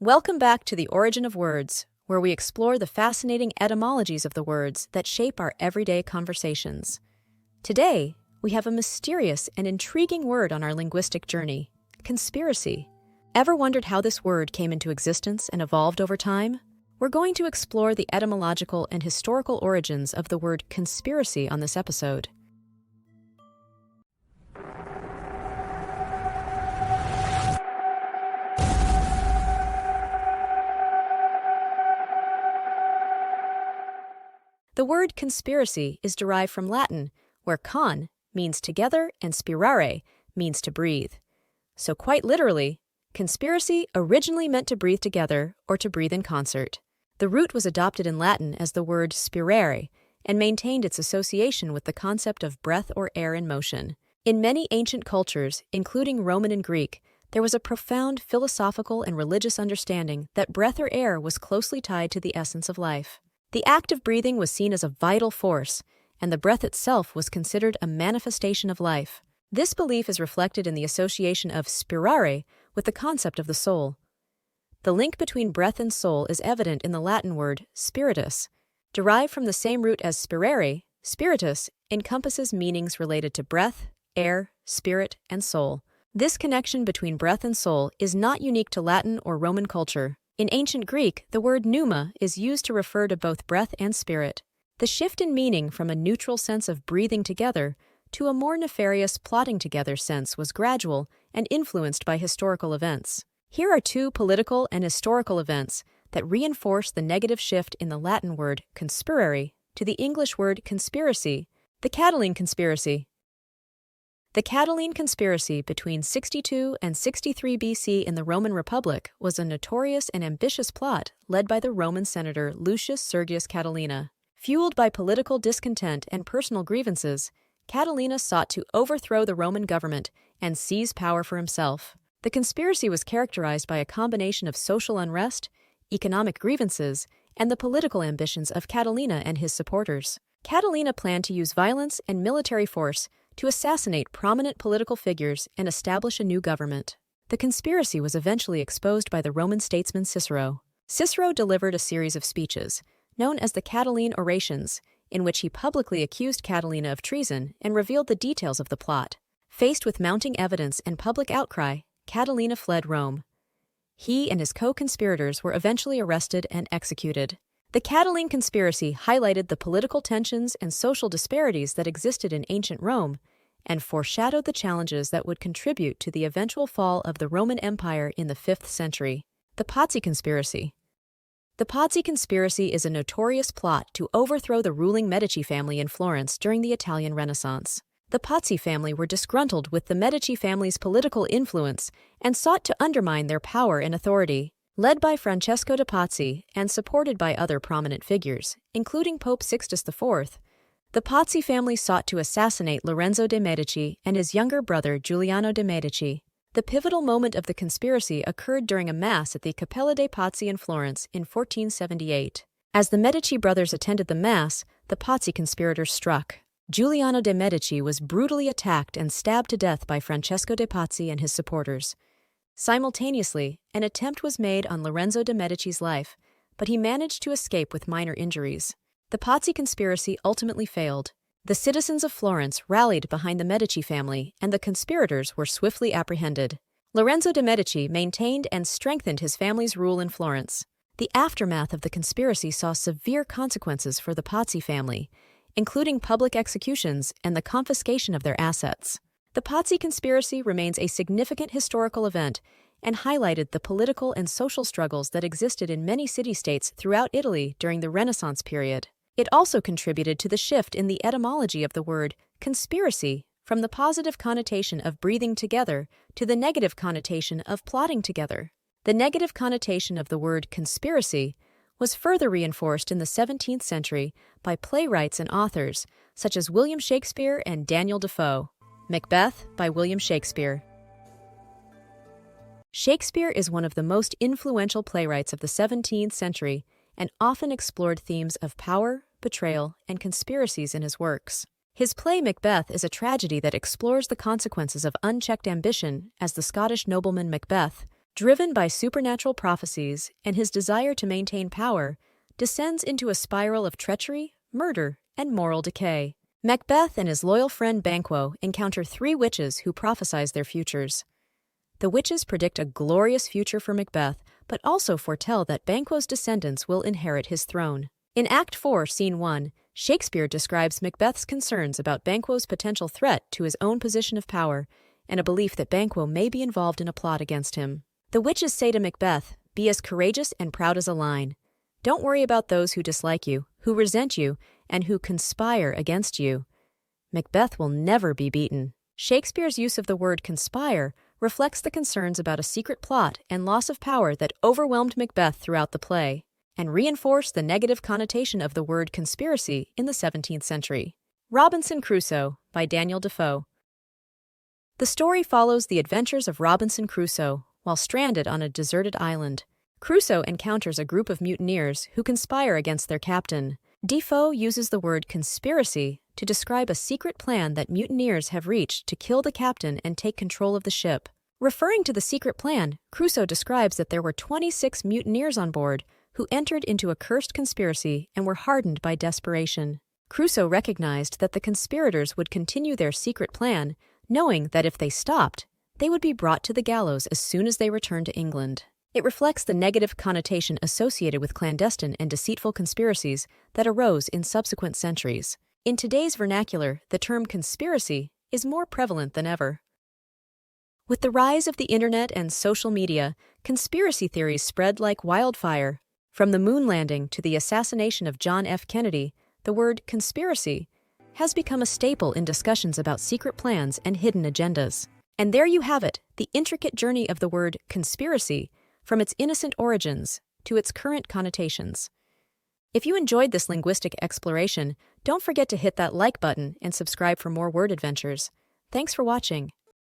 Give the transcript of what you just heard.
Welcome back to The Origin of Words, where we explore the fascinating etymologies of the words that shape our everyday conversations. Today, we have a mysterious and intriguing word on our linguistic journey: conspiracy. Ever wondered how this word came into existence and evolved over time? We're going to explore the etymological and historical origins of the word conspiracy on this episode. The word conspiracy is derived from Latin, where con means together and spirare means to breathe. So quite literally, conspiracy originally meant to breathe together or to breathe in concert. The root was adopted in Latin as the word spirare and maintained its association with the concept of breath or air in motion. In many ancient cultures, including Roman and Greek, there was a profound philosophical and religious understanding that breath or air was closely tied to the essence of life. The act of breathing was seen as a vital force, and the breath itself was considered a manifestation of life. This belief is reflected in the association of spirare with the concept of the soul. The link between breath and soul is evident in the Latin word spiritus. Derived from the same root as spirare, spiritus encompasses meanings related to breath, air, spirit, and soul. This connection between breath and soul is not unique to Latin or Roman culture. In ancient Greek, the word pneuma is used to refer to both breath and spirit. The shift in meaning from a neutral sense of breathing together to a more nefarious plotting together sense was gradual and influenced by historical events. Here are two political and historical events that reinforce the negative shift in the Latin word conspirare to the English word conspiracy: the Catiline Conspiracy. The Catiline Conspiracy between 62 and 63 BC in the Roman Republic was a notorious and ambitious plot led by the Roman senator Lucius Sergius Catilina. Fueled by political discontent and personal grievances, Catilina sought to overthrow the Roman government and seize power for himself. The conspiracy was characterized by a combination of social unrest, economic grievances, and the political ambitions of Catilina and his supporters. Catilina planned to use violence and military force to assassinate prominent political figures and establish a new government. The conspiracy was eventually exposed by the Roman statesman Cicero. Cicero delivered a series of speeches, known as the Catiline Orations, in which he publicly accused Catilina of treason and revealed the details of the plot. Faced with mounting evidence and public outcry, Catilina fled Rome. He and his co-conspirators were eventually arrested and executed. The Catiline Conspiracy highlighted the political tensions and social disparities that existed in ancient Rome and foreshadowed the challenges that would contribute to the eventual fall of the Roman Empire in the 5th century. The Pazzi Conspiracy. The Pazzi Conspiracy is a notorious plot to overthrow the ruling Medici family in Florence during the Italian Renaissance. The Pazzi family were disgruntled with the Medici family's political influence and sought to undermine their power and authority. Led by Francesco de' Pazzi and supported by other prominent figures, including Pope Sixtus IV, the Pazzi family sought to assassinate Lorenzo de' Medici and his younger brother Giuliano de' Medici. The pivotal moment of the conspiracy occurred during a mass at the Cappella dei Pazzi in Florence in 1478. As the Medici brothers attended the mass, the Pazzi conspirators struck. Giuliano de' Medici was brutally attacked and stabbed to death by Francesco de' Pazzi and his supporters. Simultaneously, an attempt was made on Lorenzo de' Medici's life, but he managed to escape with minor injuries. The Pazzi conspiracy ultimately failed. The citizens of Florence rallied behind the Medici family, and the conspirators were swiftly apprehended. Lorenzo de' Medici maintained and strengthened his family's rule in Florence. The aftermath of the conspiracy saw severe consequences for the Pazzi family, including public executions and the confiscation of their assets. The Pazzi Conspiracy remains a significant historical event and highlighted the political and social struggles that existed in many city-states throughout Italy during the Renaissance period. It also contributed to the shift in the etymology of the word conspiracy from the positive connotation of breathing together to the negative connotation of plotting together. The negative connotation of the word conspiracy was further reinforced in the 17th century by playwrights and authors such as William Shakespeare and Daniel Defoe. Macbeth by William Shakespeare. Shakespeare is one of the most influential playwrights of the 17th century and often explored themes of power, betrayal, and conspiracies in his works. His play Macbeth is a tragedy that explores the consequences of unchecked ambition as the Scottish nobleman Macbeth, driven by supernatural prophecies and his desire to maintain power, descends into a spiral of treachery, murder, and moral decay. Macbeth and his loyal friend Banquo encounter three witches who prophesize their futures. The witches predict a glorious future for Macbeth, but also foretell that Banquo's descendants will inherit his throne. In Act 4, Scene 1, Shakespeare describes Macbeth's concerns about Banquo's potential threat to his own position of power and a belief that Banquo may be involved in a plot against him. The witches say to Macbeth, "Be as courageous and proud as a lion. Don't worry about those who dislike you, who resent you, and who conspire against you. Macbeth will never be beaten." Shakespeare's use of the word conspire reflects the concerns about a secret plot and loss of power that overwhelmed Macbeth throughout the play, and reinforced the negative connotation of the word conspiracy in the 17th century. Robinson Crusoe by Daniel Defoe. The story follows the adventures of Robinson Crusoe while stranded on a deserted island. Crusoe encounters a group of mutineers who conspire against their captain. Defoe uses the word conspiracy to describe a secret plan that mutineers have reached to kill the captain and take control of the ship. Referring to the secret plan, Crusoe describes that there were 26 mutineers on board who entered into a cursed conspiracy and were hardened by desperation. Crusoe recognized that the conspirators would continue their secret plan, knowing that if they stopped, they would be brought to the gallows as soon as they returned to England. It reflects the negative connotation associated with clandestine and deceitful conspiracies that arose in subsequent centuries. In today's vernacular, the term conspiracy is more prevalent than ever. With the rise of the internet and social media, conspiracy theories spread like wildfire. From the moon landing to the assassination of John F. Kennedy, the word conspiracy has become a staple in discussions about secret plans and hidden agendas. And there you have it, the intricate journey of the word conspiracy, from its innocent origins to its current connotations. If you enjoyed this linguistic exploration, don't forget to hit that like button and subscribe for more word adventures. Thanks for watching.